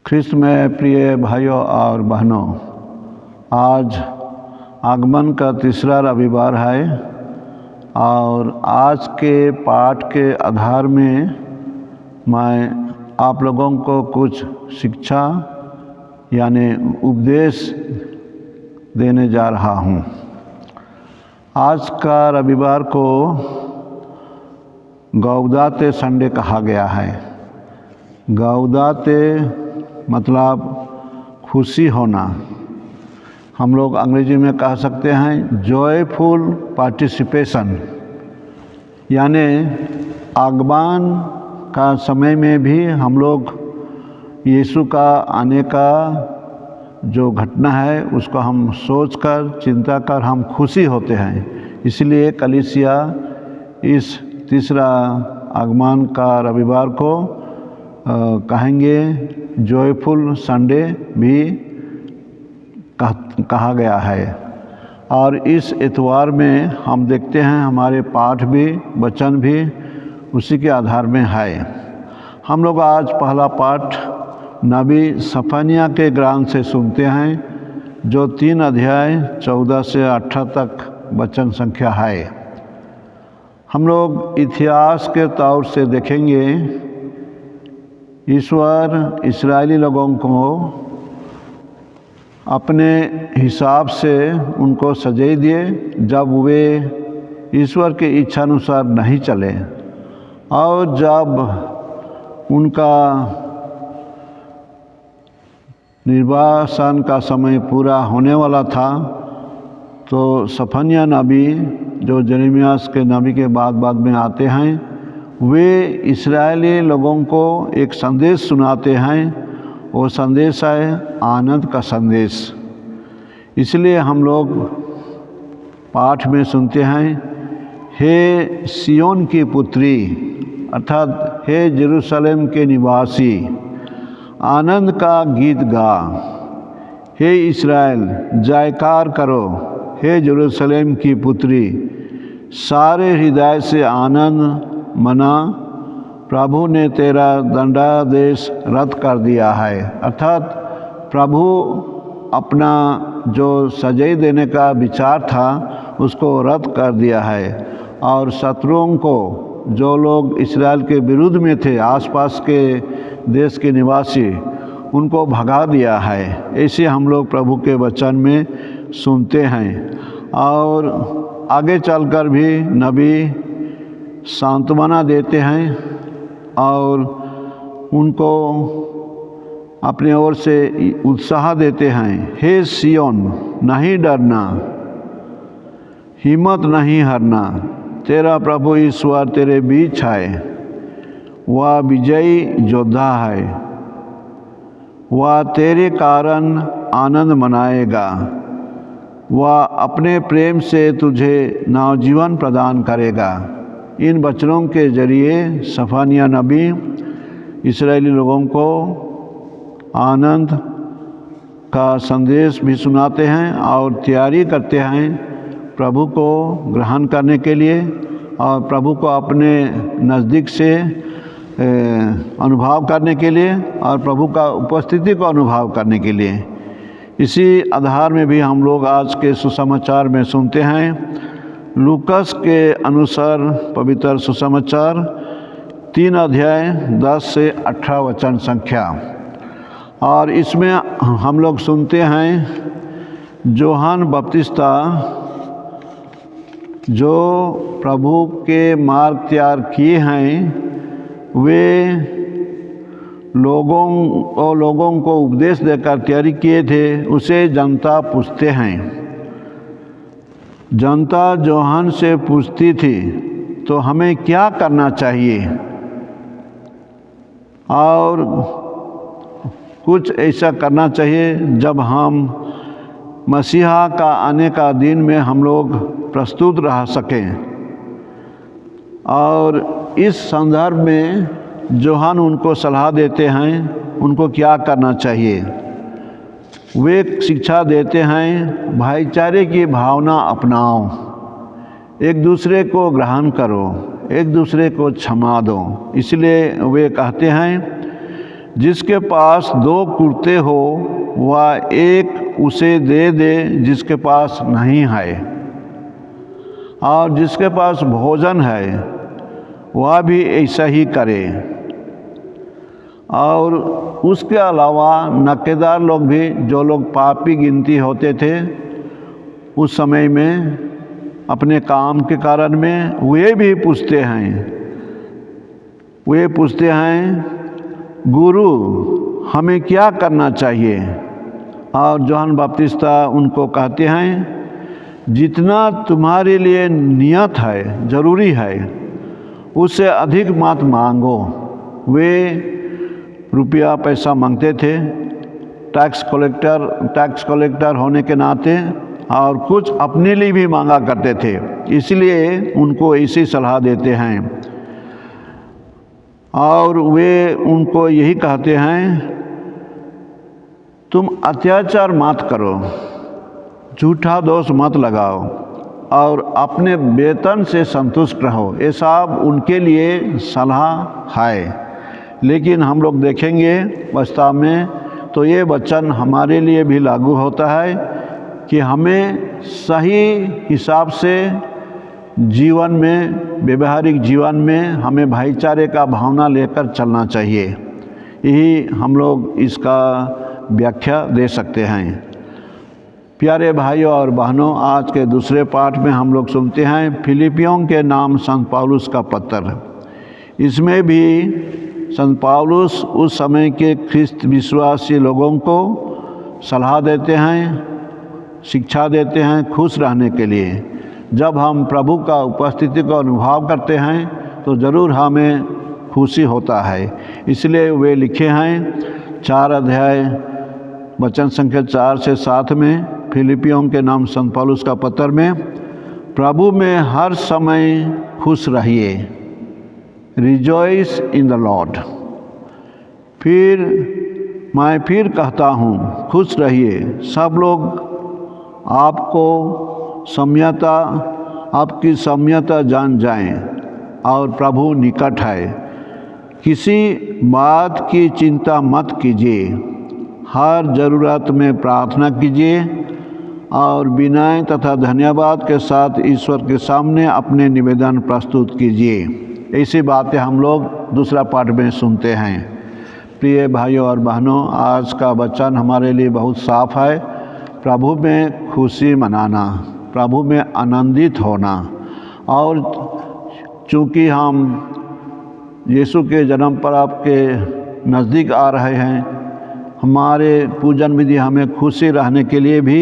ख्रिस्त में प्रिय भाइयों और बहनों, आज आगमन का तीसरा रविवार है और आज के पाठ के आधार में मैं आप लोगों को कुछ शिक्षा यानी उपदेश देने जा रहा हूँ। आज का रविवार को गौदाते संडे कहा गया है। गौदाते मतलब खुशी होना। हम लोग अंग्रेजी में कह सकते हैं जॉयफुल पार्टिसिपेशन, यानी आगमन का समय में भी हम लोग यीशु का आने का जो घटना है उसको हम सोचकर चिंता कर हम खुशी होते हैं। इसलिए कलीसिया इस तीसरा आगमन का रविवार को कहेंगे जॉयफुल संडे भी कहा गया है। और इस इतवार में हम देखते हैं हमारे पाठ भी वचन भी उसी के आधार में है। हम लोग आज पहला पाठ नबी सफनिया के ग्रंथ से सुनते हैं, जो 3 अध्याय 14 से 18 तक वचन संख्या है। हम लोग इतिहास के तौर से देखेंगे, ईश्वर इस्राएली लोगों को अपने हिसाब से उनको सजा दिए जब वे ईश्वर के इच्छानुसार नहीं चले, और जब उनका निर्वासन का समय पूरा होने वाला था तो सफनिया नबी, जो यिर्मयाह के नबी के बाद में आते हैं, वे इस्राएली लोगों को एक संदेश सुनाते हैं। वो संदेश है आनंद का संदेश। इसलिए हम लोग पाठ में सुनते हैं, हे सियोन की पुत्री, अर्थात हे यरूशलेम के निवासी, आनंद का गीत गा। हे इस्राएल, जयकार करो। हे यरूशलेम की पुत्री, सारे हृदय से आनंद मना, प्रभु ने तेरा दंडादेश रद्द कर दिया है। अर्थात प्रभु अपना जो सजा देने का विचार था उसको रद्द कर दिया है, और शत्रुओं को, जो लोग इस्राएल के विरुद्ध में थे, आसपास के देश के निवासी, उनको भगा दिया है। ऐसे हम लोग प्रभु के वचन में सुनते हैं। और आगे चलकर भी नबी सांत्वना देते हैं और उनको अपने ओर से उत्साह देते हैं। हे सियोन, नहीं डरना, हिम्मत नहीं हारना, तेरा प्रभु ईश्वर तेरे बीच है। वह विजयी योद्धा है, वह तेरे कारण आनंद मनाएगा। वह अपने प्रेम से तुझे नवजीवन प्रदान करेगा। इन वचनों के जरिए सफनिया नबी इस्राएली लोगों को आनंद का संदेश भी सुनाते हैं और तैयारी करते हैं प्रभु को ग्रहण करने के लिए और प्रभु को अपने नज़दीक से अनुभव करने के लिए और प्रभु का उपस्थिति को अनुभव करने के लिए। इसी आधार में भी हम लोग आज के सुसमाचार में सुनते हैं, लूकस के अनुसार पवित्र सुसमाचार 3 अध्याय 10 से 18 वचन संख्या। और इसमें हम लोग सुनते हैं यूहन्ना बपतिस्ता, जो प्रभु के मार्ग तैयार किए हैं, वे लोगों को उपदेश देकर तैयारी किए थे। उसे जनता पूछते हैं। जनता यूहन्ना से पूछती थी, तो हमें क्या करना चाहिए? और कुछ ऐसा करना चाहिए जब हम मसीहा का आने का दिन में हम लोग प्रस्तुत रह सकें। और इस संदर्भ में यूहन्ना उनको सलाह देते हैं उनको क्या करना चाहिए। वे शिक्षा देते हैं, भाईचारे की भावना अपनाओ, एक दूसरे को ग्रहण करो, एक दूसरे को क्षमा दो। इसलिए वे कहते हैं, जिसके पास 2 कुर्ते हो वह एक उसे दे दे जिसके पास नहीं है, और जिसके पास भोजन है वह भी ऐसा ही करे। और उसके अलावा नक्केदार लोग भी, जो लोग पापी गिनती होते थे उस समय में अपने काम के कारण में, वे भी पूछते हैं गुरु हमें क्या करना चाहिए। और यूहन्ना बपतिस्ता उनको कहते हैं, जितना तुम्हारे लिए नियत है, ज़रूरी है, उससे अधिक मत मांगो। वे रुपया पैसा मांगते थे टैक्स कलेक्टर होने के नाते, और कुछ अपने लिए भी मांगा करते थे। इसलिए उनको ऐसी सलाह देते हैं, और वे उनको यही कहते हैं, तुम अत्याचार मत करो, झूठा दोष मत लगाओ, और अपने वेतन से संतुष्ट रहो। ये सब उनके लिए सलाह है। लेकिन हम लोग देखेंगे वास्तव में तो ये वचन हमारे लिए भी लागू होता है कि हमें सही हिसाब से जीवन में, व्यवहारिक जीवन में हमें भाईचारे का भावना लेकर चलना चाहिए। यही हम लोग इसका व्याख्या दे सकते हैं। प्यारे भाइयों और बहनों, आज के दूसरे पाठ में हम लोग सुनते हैं फिलिपियों के नाम संत पौलुस का पत्र। इसमें भी संत पौलुस उस समय के ख्रिस्त विश्वासी लोगों को सलाह देते हैं, शिक्षा देते हैं खुश रहने के लिए। जब हम प्रभु का उपस्थिति को अनुभव करते हैं तो ज़रूर हमें खुशी होता है। इसलिए वे लिखे हैं 4 अध्याय वचन संख्या 4 से 7 में, फिलिपियों के नाम संत पौलुस का पत्र में, प्रभु में हर समय खुश रहिए, रिजॉइस इन द लॉर्ड। मैं फिर कहता हूँ, खुश रहिए। सब लोग आपकी सम्यता जान जाएं, और प्रभु निकट है। किसी बात की चिंता मत कीजिए, हर ज़रूरत में प्रार्थना कीजिए, और विनय तथा धन्यवाद के साथ ईश्वर के सामने अपने निवेदन प्रस्तुत कीजिए। ऐसी बातें हम लोग दूसरा पाठ में सुनते हैं। प्रिय भाइयों और बहनों, आज का वचन हमारे लिए बहुत साफ है। प्रभु में खुशी मनाना, प्रभु में आनंदित होना। और चूँकि हम यीशु के जन्म पर आपके नज़दीक आ रहे हैं, हमारे पूजन विधि हमें खुशी रहने के लिए भी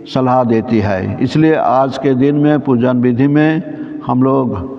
सलाह देती है। इसलिए आज के दिन में पूजन विधि में हम लोग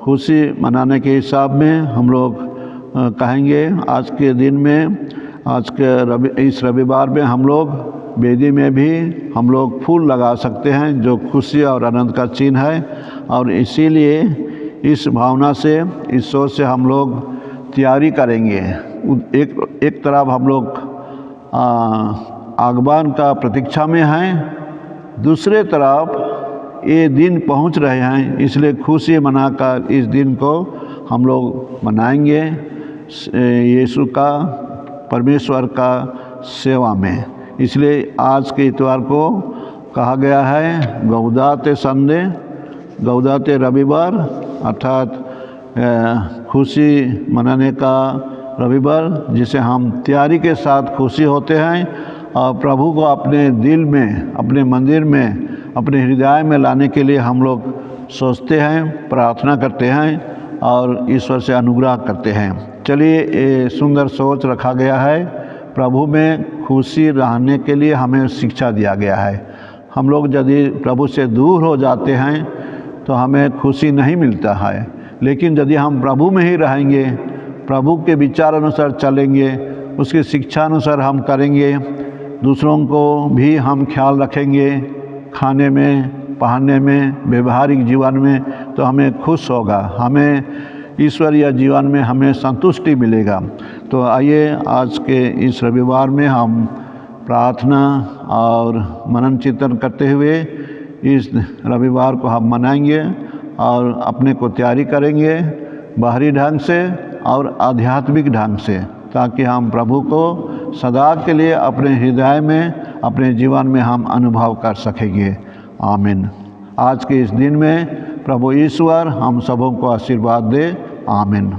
खुशी मनाने के हिसाब में हम लोग कहेंगे, आज के दिन में, इस रविवार में हम लोग वेदी में भी हम लोग फूल लगा सकते हैं, जो खुशी और आनंद का चिन्ह है। और इसीलिए इस भावना से, इस सोच से हम लोग तैयारी करेंगे। एक तरफ हम लोग आगमन का प्रतीक्षा में हैं, दूसरे तरफ ये दिन पहुंच रहे हैं, इसलिए खुशी मनाकर इस दिन को हम लोग मनाएंगे यीशु का, परमेश्वर का सेवा में। इसलिए आज के इतवार को कहा गया है गौदाते संडे, गौदाते रविवार, अर्थात खुशी मनाने का रविवार, जिसे हम तैयारी के साथ खुशी होते हैं और प्रभु को अपने दिल में, अपने मंदिर में, अपने हृदय में लाने के लिए हम लोग सोचते हैं, प्रार्थना करते हैं और ईश्वर से अनुग्रह करते हैं। चलिए, ये सुंदर सोच रखा गया है। प्रभु में खुशी रहने के लिए हमें शिक्षा दिया गया है। हम लोग यदि प्रभु से दूर हो जाते हैं तो हमें खुशी नहीं मिलता है, लेकिन यदि हम प्रभु में ही रहेंगे, प्रभु के विचार अनुसार चलेंगे, उसकी शिक्षा अनुसार हम करेंगे, दूसरों को भी हम ख्याल रखेंगे, खाने में, पहनने में, व्यवहारिक जीवन में, तो हमें खुश होगा, हमें ईश्वरीय जीवन में हमें संतुष्टि मिलेगा। तो आइए आज के इस रविवार में हम प्रार्थना और मनन चिंतन करते हुए इस रविवार को हम मनाएंगे और अपने को तैयारी करेंगे बाहरी ढंग से और आध्यात्मिक ढंग से, ताकि हम प्रभु को सदा के लिए अपने हृदय में, अपने जीवन में हम अनुभव कर सकेंगे। आमीन। आज के इस दिन में प्रभु ईश्वर हम सबों को आशीर्वाद दे। आमीन।